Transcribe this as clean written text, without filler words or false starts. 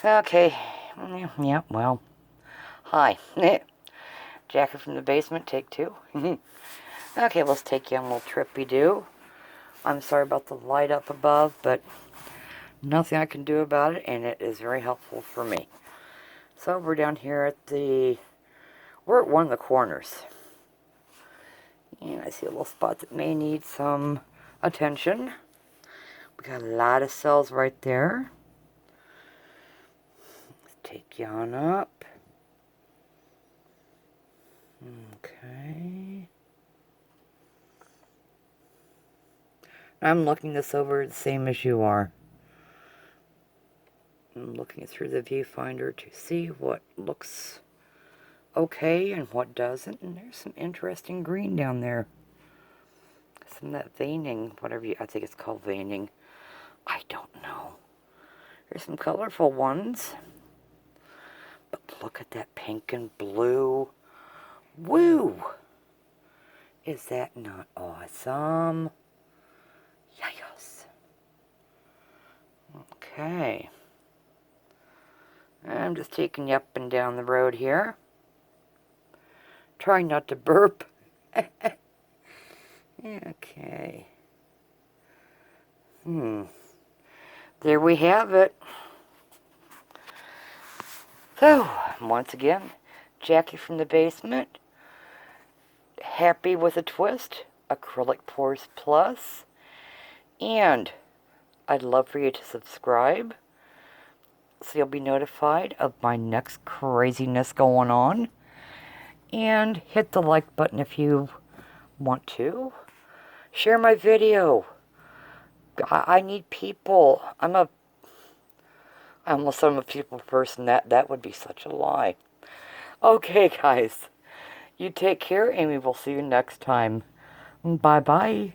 Okay. Yeah, well. Hi. Jackie from the basement, take two. Okay, let's take you on a little trippy-do. I'm sorry about the light up above, but nothing I can do about it, and it is very helpful for me. So we're down here at we're at one of the corners. And I see a little spot that may need some attention. We got a lot of cells right there. Let's take you on up. Okay. I'm looking this over the same as you are. I'm looking through the viewfinder to see what looks okay and what doesn't. And there's some interesting green down there. Some of that veining, I think it's called veining. I don't know. There's some colorful ones. But look at that pink and blue. Woo! Is that not awesome? Yes. Okay. I'm just taking you up and down the road here. Trying not to burp. Okay. There we have it. So, once again, Jackie from the basement. Happy with a twist. Acrylic Pours Plus. And I'd love for you to subscribe so you'll be notified of my next craziness going on. And hit the like button if you want to. Share my video. I need people. I'm a people person. That would be such a lie. Okay, guys. You take care, and we will see you next time. Bye-bye.